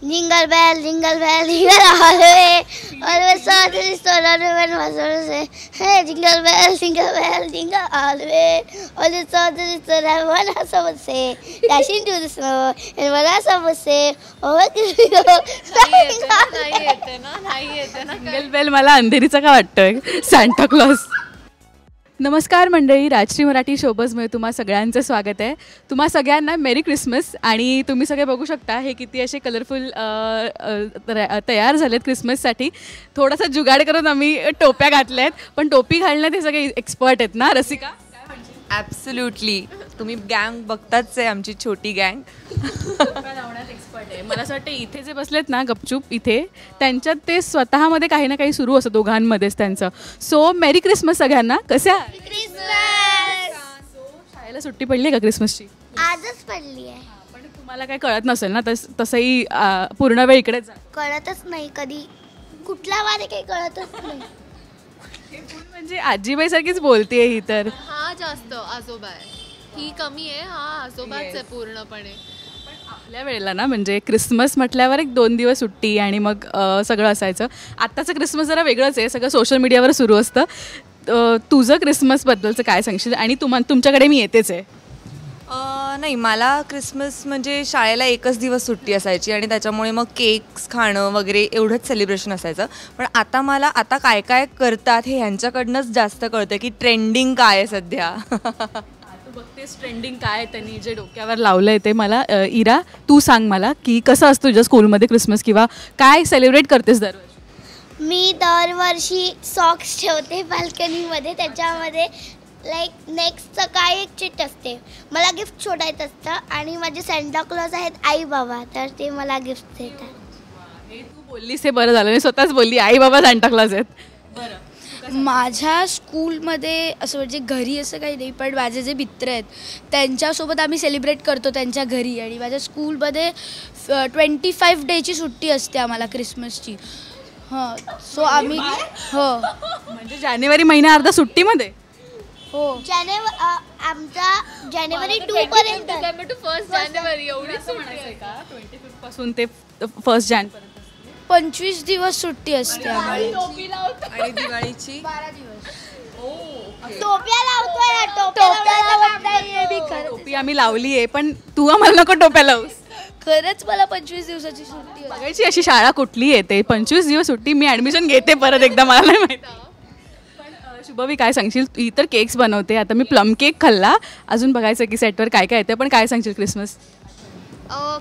Jingle bell, jingle all the way. Always start and start everyone was say, hey, jingle bell, jingle all the way. Always start and start everyone was say, dashing to the snow, and one was say, oh, what did we go? Jingle bell मला अंधेरीचा का वाटतोय Santa Claus. नमस्कार मंडळी, राजश्री मराठी शोबजमध्ये तुम्हा सगळ्यांचं स्वागत आहे. तुम्हा सगळ्यांना मेरी क्रिसमस. आणि तुम्ही सगळे बघू शकता हे किती असे कलरफुल तयार झालेत क्रिसमससाठी. थोडासा जुगाड करून आम्ही टोप्या घातल्या आहेत, पण टोपी घालण्यात हे सगळे एक्सपर्ट आहेत ना रसिका? ॲब्सोल्युटली. तुम्ही गँग बघताच आहे, आमची छोटी गँग लावण्यात एक्सपर्ट आहे. मला असं वाटतं इथे जे बसलेत ना गपचूप इथे, त्यांच्यात ते स्वतःमध्ये काही ना काही सुरू असतं दोघांमध्येच त्यांचं. सो मेरी क्रिसमस सगळ्यांना. कशा शाळेला सुट्टी पडली का क्रिसमसची? आजच पडली आहे. पण तुम्हाला काही कळत नसेल ना तसंही पूर्ण वेळ इकडेच कळतच नाही कधी कुठला वारे काही कळतच नाही. म्हणजे आजीबाई सारखीच बोलतेय ही तर. हा जास्त आजोबा आहे, ही कमी आहे. हा आजोबाच आहे पूर्णपणे. पण आपल्या वेळेला ना म्हणजे क्रिसमस म्हटल्यावर 1-2 दिवस सुट्टी आणि मग सगळं असायचं. आत्ताचं क्रिसमस जरा वेगळंच आहे, सगळं सोशल मीडियावर सुरू असतं. तुझं क्रिसमसबद्दलचं काय सांगशील? आणि तुमच्याकडे मी येतेच आहे. नाही, मला क्रिसमस म्हणजे शाळेला एकच दिवस सुट्टी असायची आणि त्याच्यामुळे मग केक्स खाणं वगैरे एवढंच सेलिब्रेशन असायचं. पण आता मला काय काय करतात हे ह्यांच्याकडनंच जास्त कळतं की ट्रेंडिंग काय आहे सध्या. तू बघतेस ट्रेंडिंग काय त्यांनी जे डोक्यावर लावलं आहे ते. मला इरा तू सांग मला की कसं असतं तुझ्या स्कूलमध्ये क्रिसमस किंवा काय सेलिब्रेट करतेस दरवर्षी? मी दरवर्षी सॉक्स ठेवते बाल्कनीमध्ये, त्याच्यामध्ये लाईक नेक्स्टचं काय एक चिट असते. मला गिफ्ट शोधायचं असतं आणि माझे सेंटा क्लॉज आहेत आई बाबा, तर ते मला गिफ्ट देतात. हे तू बोललीस हे बरं झालं, मी स्वतःच बोलली आई बाबा सेंटा क्लॉज आहेत. बरं, माझ्या स्कूलमध्ये असं म्हणजे घरी असं काही नाही, पण माझे जे मित्र आहेत त्यांच्यासोबत आम्ही सेलिब्रेट करतो त्यांच्या घरी. आणि माझ्या स्कूलमध्ये 25 डेची सुट्टी असते आम्हाला क्रिसमसची. हां, सो आम्ही म्हणजे जानेवारी महिना अर्धा सुट्टीमध्ये. हो, आमचा जानेवारी 2 पर्यंत. 1 जानेवारी एवढी का 25 पासून ते 1 जानेवारी 25 दिवस सुट्टी असते आम्हाला. आणि दिवाळीची 12 दिवस. टोप्या लावतोय, टोपी आम्ही लावली आहे, पण तू आम्हाला नको टोप्या लावूस. खरंच मला 25 दिवसाची सुट्टी बघायची अशी शाळा कुठली येते 25 दिवस सुट्टी. मी ॲडमिशन घेते परत एकदा, मला नाही माहिती. पण शुभवी काय सांगशील? ही तर केक्स बनवते. आता मी प्लम केक खाल्ला, अजून बघायचं की सेटवर काय काय येतं. पण काय सांगशील क्रिसमस?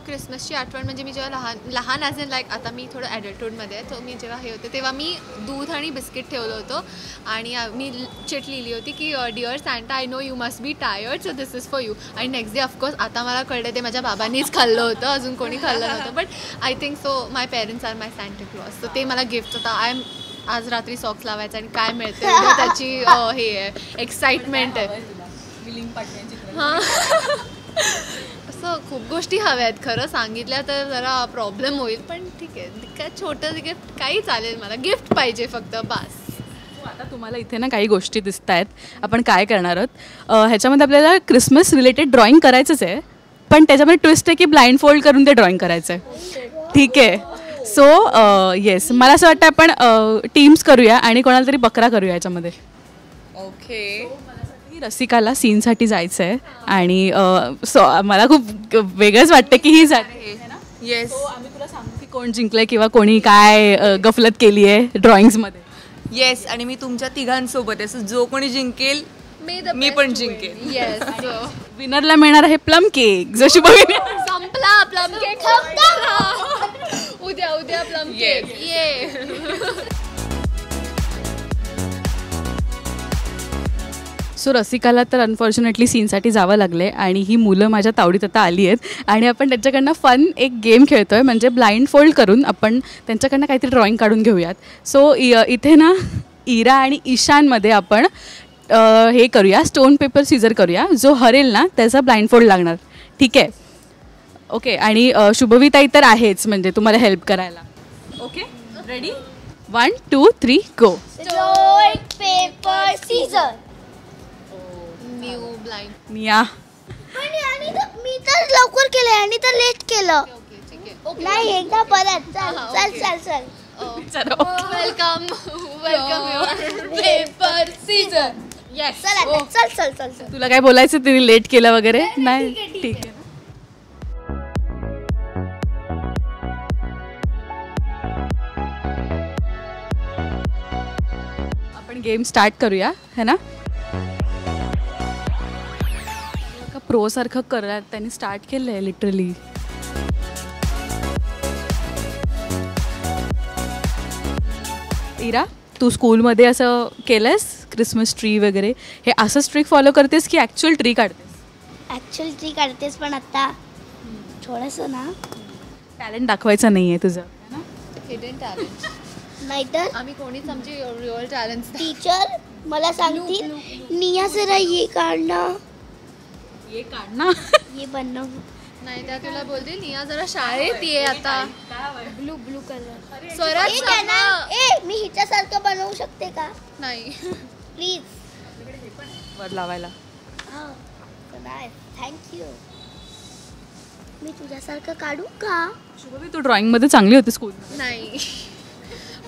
क्रिसमसची आठवण म्हणजे मी जेव्हा लहान ॲज इन लाईक आता मी थोडं ॲडल्टहूडमध्ये आहे, तो मी जेव्हा हे होते तेव्हा मी दूध आणि बिस्किट ठेवलं होतं आणि मी चिट लिहिली होती की dear Santa, I know you must be tired, so this is for you. आणि नेक्स्ट डे ऑफकोर्स आता मला कळलं ते माझ्या बाबांनीच खाल्लं होतं, अजून कोणी खाल्लं नव्हतं. But I think so my parents are my Santa Claus. So ते मला गिफ्ट होता. आज रात्री सॉक्स लावायचं आणि काय मिळतं त्याची हे आहे, एक्साइटमेंट आहे. हां, असं खूप गोष्टी हव्या आहेत. खरं सांगितल्या तर जरा प्रॉब्लेम होईल, पण ठीक आहे, काय छोटं गिफ्ट काही चालेल, मला गिफ्ट पाहिजे फक्त बास. आता तुम्हाला इथे ना काही गोष्टी दिसत आहेत, आपण काय करणार आहोत ह्याच्यामध्ये आपल्याला क्रिसमस रिलेटेड ड्रॉइंग करायचंच आहे, पण त्याच्यामध्ये ट्विस्ट आहे की ब्लाइंड फोल्ड करून ते ड्रॉइंग करायचं आहे. ठीक आहे, सो येस, मला असं वाटतं आपण टीम्स करूया आणि कोणाला तरी बकरा करूया याच्यामध्ये. ओके. रसिकाला सीनसाठी जायचं आहे आणि मला खूप वेगळंच वाटतं की ही जाते. येस, आम्ही तुला सांगू की कोण जिंकलंय किंवा कोणी काय गफलत केली आहे ड्रॉइंग्समध्ये. येस, आणि मी तुमच्या तिघांसोबत आहे, जो कोणी जिंकेल मी पण जिंकेल. येस, विनरला मिळणार आहे प्लम केक. जशी बघितली संपला प्लम केक. उद्या प्लम केक. ये. सो रसिकाला तर अनफॉर्च्युनेटली सीनसाठी जावं लागले आणि ही मुलं माझ्या तावडीत आता आली आहेत आणि आपण त्यांच्याकडनं फन एक गेम खेळतो आहे, म्हणजे ब्लाइंड फोल्ड करून आपण त्यांच्याकडनं काहीतरी ड्रॉइंग काढून घेऊयात. सो इथे ना इरा आणि ईशानमध्ये आपण हे करूया, स्टोन पेपर सीझर करूया. जो हरेल ना त्याचा ब्लाइंड फोल्ड लागणार. ठीक आहे, ओके. आणि शुभविताई तर आहेच म्हणजे तुम्हाला हेल्प करायला. Okay, ready? 1 2 3 go. Stone paper scissor. मिया. मी तर लवकर केलं आणि तर लेट केलं. ओके, ठीक आहे. नाही एकदा परत चल हा, चल okay. चल चल चलो वेलकम पेपर सीझन येस चल आता चल चल चल चल तुला काय बोलायचं तिने लेट केलं वगैरे नाही ठीक आहे आपण गेम स्टार्ट करूया है ना प्रो सारखं करा त्यांनी स्टार्ट केलंय लिटरली इरा तू स्कूलमध्ये असं केलंस क्रिसमस ट्री वगैरे हे असंच ट्रिक फॉलो करतेस की ॲक्च्युअल ट्री काढतेस ॲक्च्युअल ट्री काढतेस पण आता थोडंसं ना टॅलेंट दाखवायचं नाही आहे तुझं हिडन टॅलेंट नाहीतर आम्ही कोणीच आमचे रिअल टॅलेंट्स टीचर मला सांगतील निया जरा ये काढणं ये काढ ना ये बनणं नाही त्या तुला बोलतील निया जरा शाळेत ये आता ब्लू ब्लू कलर स्वराज ए त्यांना ए मी हिच्यासारखं बनवू शकते का नाही प्लीज वर लावायला थँक्यू मी तुझ्यासारखं काढू का शुभवी तू ड्रॉइंगमध्ये चांगली होती स्कूल नाही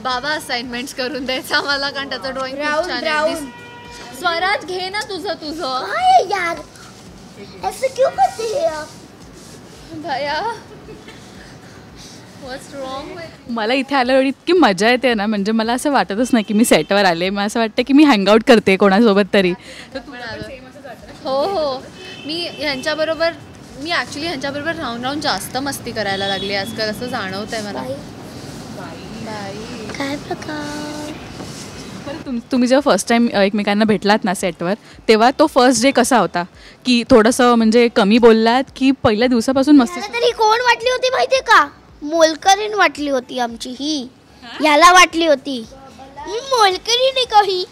बाबा असाइनमेंट्स करून द्यायचा मला कारण त्याचं ड्रॉइंग Brown, brown. स्वराज घे ना तुझं काय आहे यार ऐसे क्यों करते हैं आप भया व्हॉट्स रॉंग विथ मला इथे आल्यावर इतकी मजा येते ना म्हणजे मला असं वाटतच नाही की मी सेटवर आले मला असं वाटतं की मी हँगआउट करते कोणासोबत तरी हो हो मी ॲक्च्युली ह्यांच्याबरोबर राहून राहून जास्त मस्ती करायला लागली आजकाल असं जाणवत आहे मला काय प्रकार तुम्ही जेव्हा फर्स्ट टाइम एकमेकांना भेटलात ना सेटवर तेव्हा तो फर्स्ट डे कसा होता की थोडंसं म्हणजे कमी बोललात की पहिल्या दिवसापासून मस्ती याला तरी कोण वाटली होती माहितीये का मोलकरीण वाटली होती आमची ही याला वाटली होती मोलकरीण आहे का ही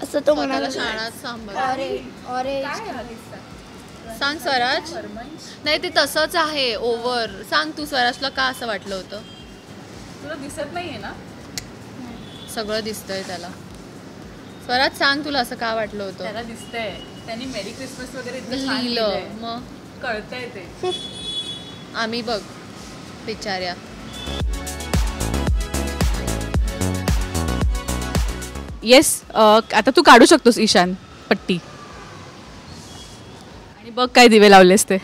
असं तो म्हणाला शाळात सांभाळ ऑरेंज सांग स्वराज नाही ते तसंच आहे ओव्हर सांग तू स्वराजला का असं वाटलं होतं तुला दिसत नाहीये ना सगळं दिसतंय त्याला स्वराज सांग तुला असं का वाटलं होतं त्याला दिसतंय त्यांनी मेरी क्रिसमस वगैरे लिहिलं मग कळतंय ते आम्ही बघ बिचाऱ्या येस आता तू काढू शकतोस ईशान पट्टी आणि बघ काय दिवे लावलेस ते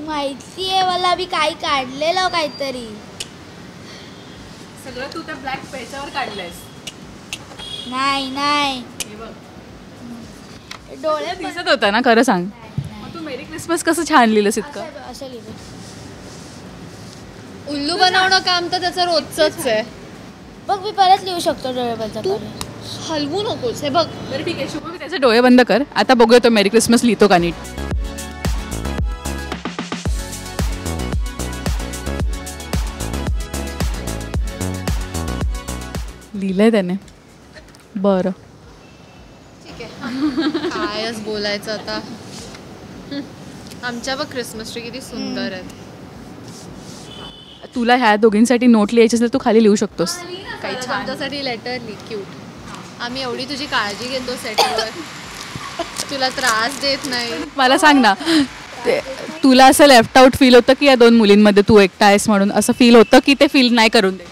माहिती आहे मला मी काही काढलेलं काहीतरी सगळं तू त्या ब्लॅक पेजवर काढलंयस नाही नाही डोळे पण दिसत होता ना खरं सांग मग तू मेरी क्रिसमस कसं छान लिहिलंस इतकं असं लिहिलं उल्लू बनवणं काम तर त्याचं रोजचंच आहे बघ मी परत लिहू शकतो डोळे बंद करून हलवू नकोस हे बघ बरं ठीक आहे शुभ त्याचे डोळे बंद कर आता बघूया तो मेरी क्रिसमस लिहितो का नीट लिहिलंय त्याने बरं ठीक आहे कायच बोलायचं आता आमच्या बघ क्रिसमस ट्री किती सुंदर आहेत तुला ह्या दोघींसाठी नोट लिहायची असेल तू खाली लिहू शकतोस काही आमच्यासाठी लेटर लिह क्यूट आम्ही एवढी तुझी काळजी घेतो सेटवर तुला त्रास देत नाही मला सांग ना तुला असं लेफ्ट आउट फील होतं की या दोन मुलींमध्ये तू एकटा आहेस म्हणून असं फील होतं की ते फील नाही करून दे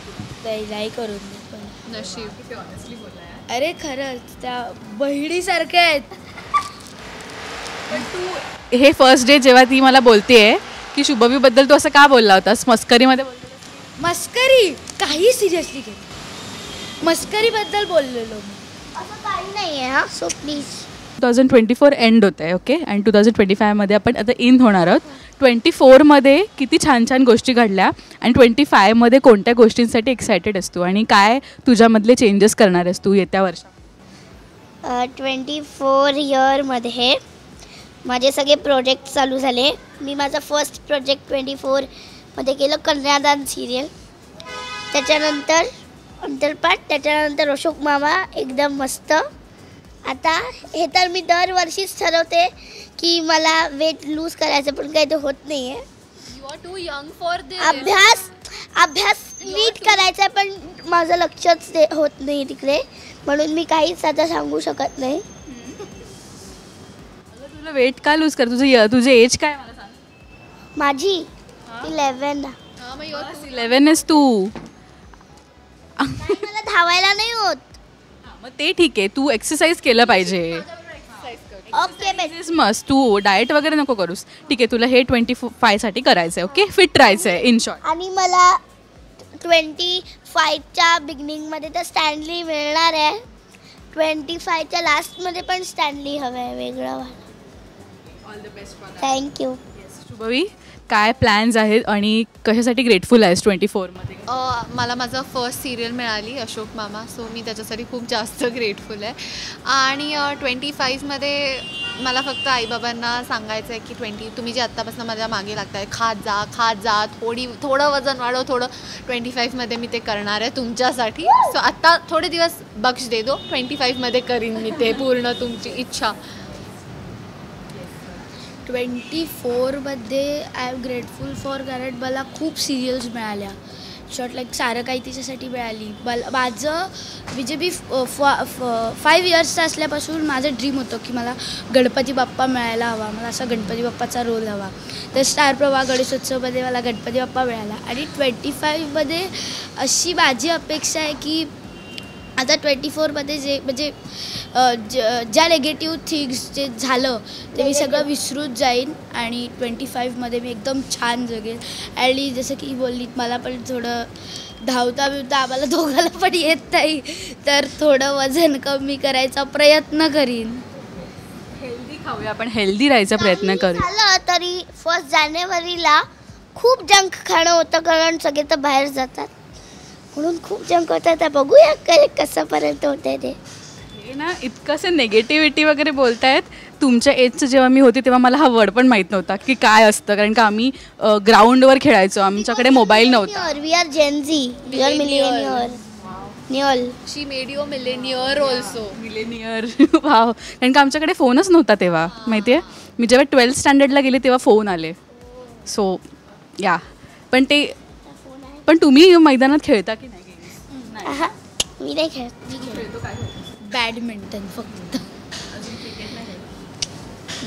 नाही करून दे पण नशीब अरे खरंच त्या बहिणीसारख्या आहेत हे फर्स्ट डे जेव्हा ती मला बोलतेय की शुभवीबद्दल तू असं का बोलला होतास मस्करीमध्ये मस्करी काही सिरियसली घेत मस्करीबद्दल बोललेलो मी असं काही नाही आहे हा सो प्लीज 2024 एंड होत आहे ओके आणि 2025मध्ये आपण आता इन होणार आहोत 24मध्ये किती छान छान गोष्टी घडल्या आणि 25मध्ये कोणत्या गोष्टींसाठी एक्सायटेड असतो आणि काय तुझ्यामधले चेंजेस करणार आहेस तू येत्या वर्षात 24 इयरमध्ये माझे सगळे प्रोजेक्ट चालू झाले मी माझा फर्स्ट प्रोजेक्ट 24मध्ये केलं कन्यादान सिरियल त्याच्यानंतर अंतरपाठ त्याच्यानंतर अशोक मामा एकदम मस्त आता हे तर मी दरवर्षीच ठरवते की मला वेट लूज करायचं पण काही ते होत नाही आहे you are too young for this अभ्यास नीट करायचा आहे पण माझं लक्षच होत नाही तिकडे म्हणून मी काहीच आता सांगू शकत नाही तुला वेट का लूज कर, तुझे एज काय मला सांग. माझी 11. मग yours 11 आहेस तू. मला धावायला नाही होत. मग ते ठीक आहे, तू एक्सरसाइज केलं पाहिजे. Okay best. मस्त, तू डाएट वगैरे नको करूस. ठीक आहे, तुला हे 25साठी करायचं आहे. ओके, फिट राहायचं आहे इन शॉर्ट. आणि मला 25च्या बिगिनिंगमध्ये तर स्टँडली मिळणार आहे. 25च्या लास्टमध्ये पण स्टँडली हवं आहे वेगळं वाला. All the best. थँक्यू. शुभवी, काय प्लॅन्स आहेत आणि कशासाठी ग्रेटफुल आहेस 24मध्ये? मला माझं फर्स्ट सिरियल मिळाली अशोक मामा, सो मी त्याच्यासाठी खूप जास्त ग्रेटफुल आहे. आणि 25मध्ये मला फक्त आईबाबांना सांगायचं आहे की तुम्ही जे आत्तापासून माझ्या मागे लागताय, खात जा, थोडं वजन वाढव, थोडं 25मध्ये मी ते करणार आहे तुमच्यासाठी. सो आत्ता थोडे दिवस बक्ष दे दो, 25मध्ये करीन मी ते पूर्ण तुमची इच्छा. 24मध्ये आय एम ग्रेटफुल फॉर, कारण मला खूप सिरियल्स मिळाल्या. शॉर्ट लाईक सारं काही तिच्यासाठी मिळाली. माझं म्हणजे मी 5 इयर्सचं असल्यापासून माझं ड्रीम होतं की मला गणपती बाप्पा मिळायला हवा, मला असा गणपती बाप्पाचा रोल हवा. तर स्टार प्रवाह गणेशोत्सवमध्ये मला गणपती बाप्पा मिळाला. आणि 25मध्ये अशी माझी अपेक्षा आहे की आता 24मध्ये जे म्हणजे ज्या नेगेटिव्ह थिंग्स जे झालं ते मी सगळं विसरून जाईन आणि 25मध्ये मी एकदम छान जगेन. आणि जसं की बोलली, मला पण थोडं धावता आम्हाला दोघाला पण येत नाही, तर थोडं वजन कमी करायचा प्रयत्न करीन. हेल्दी खाऊया, आपण हेल्दी राहायचा प्रयत्न करू. झालं तरी 1 जानेवारीला खूप जंक खाणं होतं, कारण सगळे तर बाहेर जातात म्हणून खूप जंक होतं. तर बघूया कसंपर्यंत होते ते. हे ना, इतकंसं निगेटिव्हिटी वगैरे बोलतायत. तुमच्या एजचं जेव्हा मी होते तेव्हा मला हा वर्ड पण माहीत नव्हता की काय असतं, कारण का आम्ही ग्राउंडवर खेळायचो, आमच्याकडे मोबाईल नव्हता. We are Gen Z, we are millionaire. Neil she made you millionaire also. Millionaire. Wow. कारण का आमच्याकडे फोनच नव्हता तेव्हा, माहिती आहे. मी जेव्हा 12th स्टँडर्डला गेले तेव्हा फोन आले. सो या, पण तुम्ही मैदानात खेळता की नाही? मी नाही खेळत. बॅडमिंटन फक्त.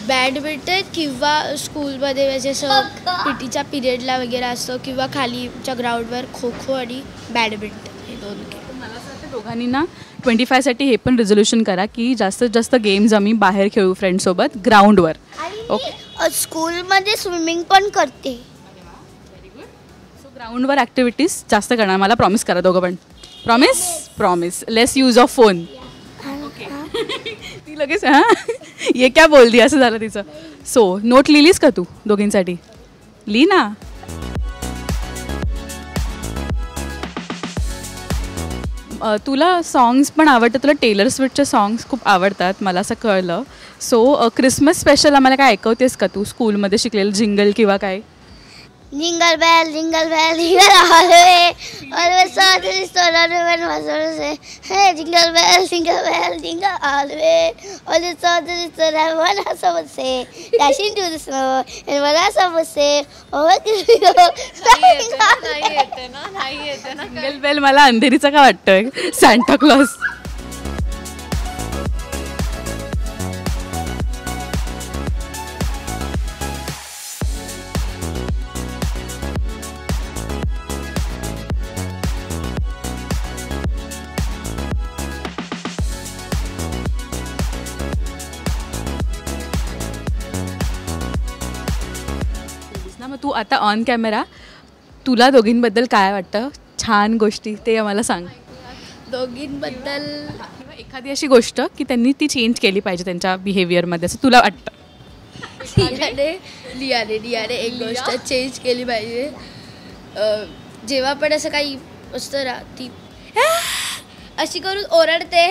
बॅडमिंटन किंवा स्कूलमध्ये म्हणजे असं पीटीच्या पिरियडला वगैरे असतं, किंवा खालीच्या ग्राउंडवर खो खो आणि बॅडमिंटन, हे 2 खेळ. मला असं वाटतं दोघांनी ना 25साठी हे पण रेझोल्युशन करा की जास्तीत जास्त गेम्स आम्ही बाहेर खेळू फ्रेंड्ससोबत ग्राउंडवर. आणि स्कूलमध्ये स्विमिंग पण करते. सो ग्राउंडवर ॲक्टिव्हिटीज जास्त करणार, मला प्रॉमिस करा दोघं पण. Promise. Less use of phone. ती लगेच ये क्या बोलती असं झालं तिचं. सो नोट लिहिलीस का तू दोघींसाठी? लिही ना. तुला सॉंग्स पण आवडतात, तुला टेलर स्विफ्टचे सॉंग्स खूप आवडतात मला असं कळलं. सो क्रिसमस स्पेशल आम्हाला काय ऐकवतेस का तू? स्कूलमध्ये शिकलेलं जिंगल किंवा काय? Jingle bell, jingle all the way. Always start to restore everyone was on say, hey, jingle bell, jingle all the way. Always start to restore everyone has someone say, dashing to the snow, and what else someone say, oh, what did we go? नाही येते ना. Jingle bell मला अंधेरीचा का वाटतोय? Santa Claus. मग तू आता on camera तुला दोघींबद्दल काय वाटतं, छान गोष्टी ते आम्हाला सांग. दोघींबद्दल किंवा एखादी अशी गोष्ट की त्यांनी ती चेंज केली पाहिजे त्यांच्या बिहेवियरमध्ये असं तुला वाटतं? लियाने एक गोष्ट चेंज केली पाहिजे. जेव्हा पण असं काही असतं ना, ती अशी करून ओरडते,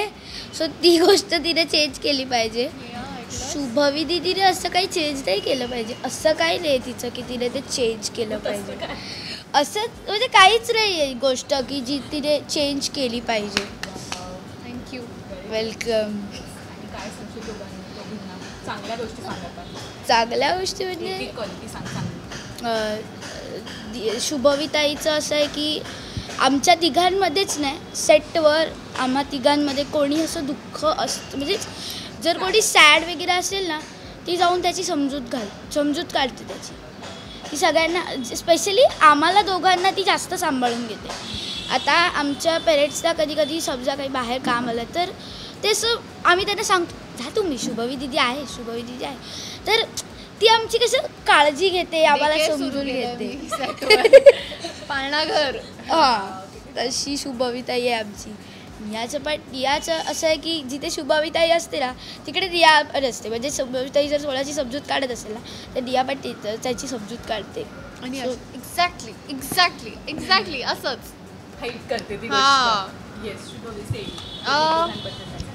सो ती गोष्ट तिने चेंज केली पाहिजे. शुभवी दिदीने असं काही चेंज नाही केलं पाहिजे. असं काही नाही तिचं की तिने ते चेंज केलं पाहिजे. असं म्हणजे काहीच नाही आहे गोष्ट की जी तिने चेंज केली पाहिजे. थँक्यू. वेलकम. चांगल्या गोष्टी म्हणजे शुभविताईचं असं आहे की आमच्या तिघांमध्येच नाही, सेटवर आम्हा तिघांमध्ये कोणी असं दुःख असतं, म्हणजे जर कोणी सॅड वगैरे असेल ना, ती जाऊन त्याची समजूत काढते त्याची. ती सगळ्यांना स्पेशली आम्हाला दोघांना ती जास्त सांभाळून घेते. आता आमच्या पेरेंट्सला कधी कधी समजा काही बाहेर काम आलं तर ते आम्ही त्यांना सांगतो जा तुम्ही शुभवी दिदी आहे तर ती आमची कसं काळजी घेते, आम्हाला समजून घेते. पाळणाघर तशी शुभविताई आहे आमची. रियाचं असं आहे की जिथे शुभविताई असते ना तिकडे रिया पण असते. म्हणजे शुभविताई जर सोळाची समजूत काढत असेल ना तर रिया पण त्याची समजूत काढते. आणि एक्झॅक्टली असंच करते ती.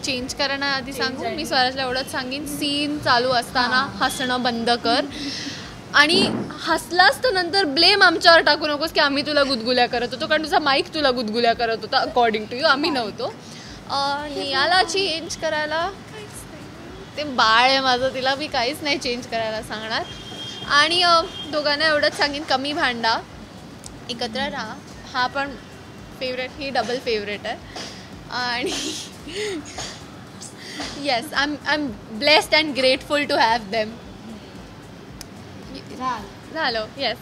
चेंज करायला आधी सांगू मी स्वराजला एवढंच सांगेन, सीन चालू असताना हसणं बंद कर आणि हसलास तर नंतर ब्लेम आमच्यावर टाकू नकोस की आम्ही तुला गुदगुल्या करत होतो, कारण तुझा माईक तुला गुदगुल्या करत होता अकॉर्डिंग टू यू, आम्ही नव्हतो. नियाला चेंज करायला ते बाळ आहे माझं, तिला मी काहीच नाही चेंज करायला सांगणार. आणि दोघांना एवढंच सांगेन कमी भांडा, एकत्र राहा. हा पण फेवरेट, ही डबल फेवरेट आहे. आणि yes I am blessed and grateful to have them. झालं. येस.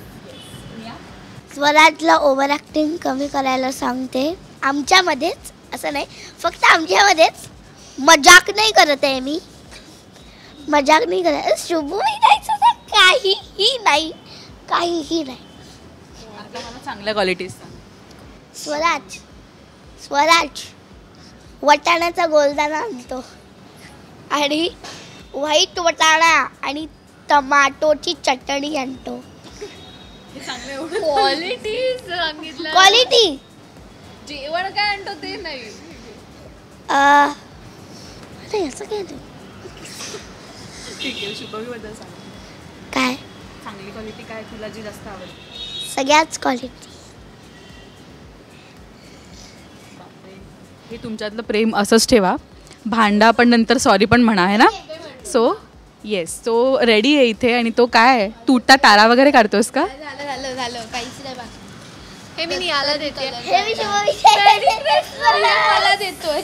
स्वराजला ओव्हर ॲक्टिंग कमी करायला सांगते. आमच्यामध्येच असं नाही, फक्त आमच्यामध्येच मजाक नाही करत आहे मी, मजाक नाही करत. शुभवी जायचं काहीही नाही. चांगल्या क्वालिटीज. स्वराज वटाण्याचा गोलदाना आणतो आणि व्हाईट वटाणा आणि टमाटोची चटणी आणतो. क्वालिटी जेवण काय आणतो ते नाही. असं काय ठीक आहे. शुभवीबद्दल सांग. काय चांगली क्वालिटी काय तुला जी जास्त आवडते? सगळ्याच क्वालिटी. हे तुमच्यातलं प्रेम असंच ठेवा. भांडा पण नंतर सॉरी पण म्हणा, आहे ना? सो येस, तो रेडी आहे इथे. आणि तो काय तुटता तारा वगैरे काढतोस का? झालं काहीच नाही बाकी. हे मी नियाला देते. हे मी मला देतोय.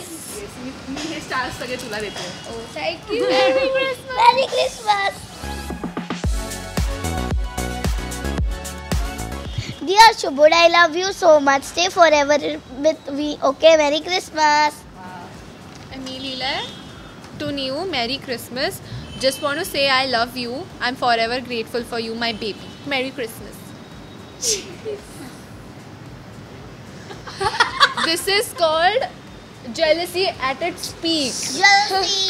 मी हे स्टार्स सगळे तुला देते. Thank you. Merry Christmas. Dear Shubud, I love you so much. Stay forever with me. Okay, Merry Christmas. मी लिहिलंय to new Merry Christmas. Just want to say I love you. I'm forever grateful for you, my baby. Merry Christmas. This is called jealousy at its peak. Jealousy.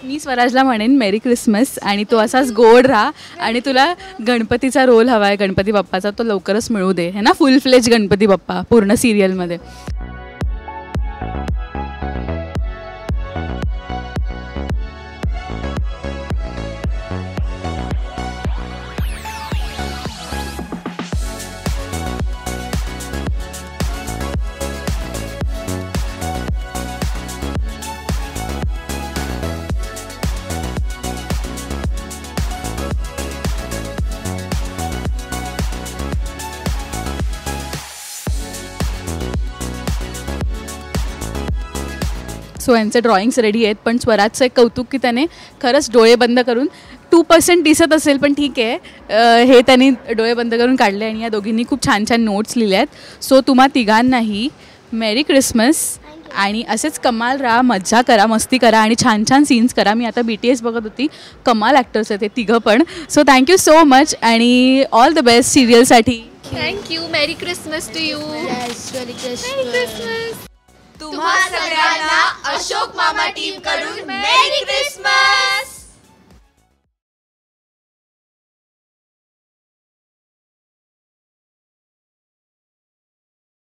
मी स्वराजला म्हणेन मेरी Christmas. आणि तो असाच गोड राहा. आणि तुला गणपतीचा रोल हवा आहे, गणपती बाप्पाचा, तो लवकरच मिळू दे, है ना? फुल फ्लेज गणपती बाप्पा पूर्ण सिरियलमध्ये. सो यांचे ड्रॉइंग्स रेडी आहेत. पण स्वराजचं एक कौतुक की त्याने खरंच डोळे बंद करून 2% दिसत असेल पण ठीक आहे, हे त्यांनी डोळे बंद करून काढले. आणि या दोघींनी खूप छान छान नोट्स लिहिल्या आहेत. सो तुम्हा तिघांनाही मेरी क्रिसमस. आणि असेच कमाल राहा, मज्जा करा, मस्ती करा आणि छान छान सीन्स करा. मी आता BTS बघत होती, कमाल ॲक्टर्स आहेत ते तिघं पण. सो थँक्यू सो मच आणि ऑल द बेस्ट सिरियलसाठी. Thank you. Merry Christmas to you. Merry Christmas. तुम्हा सगळ्यांना अशोक मामा टीम कडून मेरी क्रिसमस.